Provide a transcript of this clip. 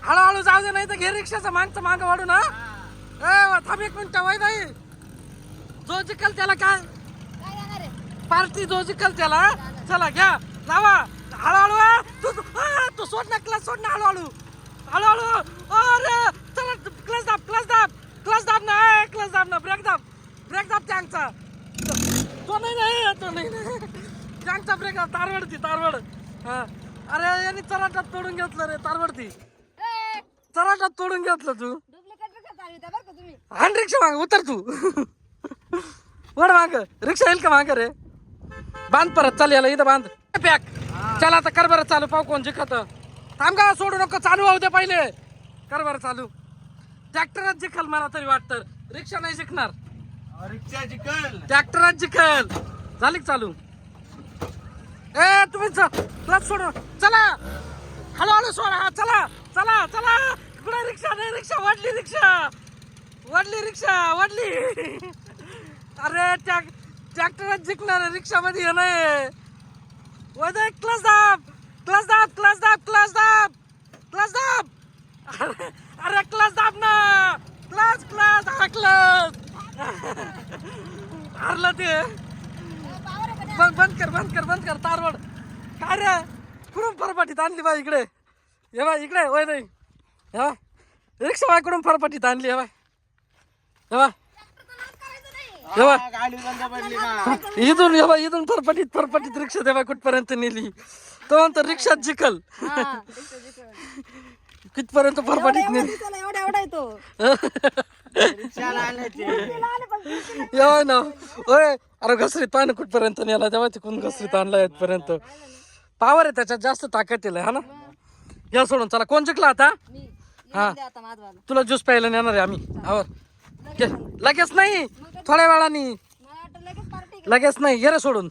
हळूहळू जाऊ दे, नाही तर घे रिक्षाचा मागचं माग वाढू ना. थांब एक मिनिट वय नाही. जो जिकल त्याला काय पार्टी, जो जिकल त्याला. चला घ्या लावा हळूहळू. तू सोड ना क्लच, सोड ना हळूहळू हळूहळू. अरे चला क्लच दाब, क्लच दाब, क्लच दाब ना, क्लच दाब ना, ब्रेक दाब, ब्रेक दाब टँकचा. तो नाही, तो नाही टँकचा ब्रेक दाब. तारवडती तारवड. हा अरे यांनी चराटात तोडून घेतलं रे, तारवडती चराटात तोडून घेतलं. तू हान रिक्षा माग उतर. तू वड माग रिक्षा येईल का माग रे. बांध परत, चाल याला इथं बांध पॅक. चला आता कर बरं चालू, पाहू कोण जिखत. थांब का, सोडू नको, चालू होऊ दे पहिले. कर बरं चालू. ट्रॅक्टरच जिखल मला तरी वाटतं, रिक्षा नाही जिंकणार. रिक्षा जिंकल, ट्रॅक्टरच जिंकल. झाली का चालू. तुम्ही क्लच सोडू. चला हळूहळू सोडा. चला चला चला. कुठे रिक्षा नाही, रिक्षा वाढली, रिक्षा वाढली, रिक्षा वाढली. अरे ट्रॅक्टरच जिंकणार, रिक्षा मध्ये नाही. वैदय क्लच दाब, क्लच दाब, क्लच दाब, क्लच दाब, क्लच दाब. अरे क्लच दाब ना, क्लच क्लच. हा क्लच हारलं ते. बंद कर, बंद कर, बंद कर. तारवड काय रे, कुठून फरफाटीत आणली बा इकडे. हे बाय इकडे वय नाही. हे बाय रिक्षा बाय कुठून फरफाटीत आणली. हे बाय, हे बाय, हे बाय गाडी बंद पडली ना. इथून, हे बाय इथून फरफाटीत फरफाटीत रिक्षा दे बाय कुठपर्यंत नेली. तो म्हणतो रिक्षात जिकल. कितपर्यंत फरफाटीत नेली. रिक्षाला आणायचे. येवाय ना. होय अरे घसरीत पाहिजे कुठपर्यंत नेला, तेव्हा तिकडून घसरीत आणला इथपर्यंत. पावर आहे त्याच्यात, जास्त ताकद आहे हा ना. या सोडून चला. कोण जिंकला आता. हा तुला ज्यूस प्यायला नेणार आहे आम्ही. आवर लगेच नाही, थोड्या वेळानी. लगेच नाही, ये रे सोडून.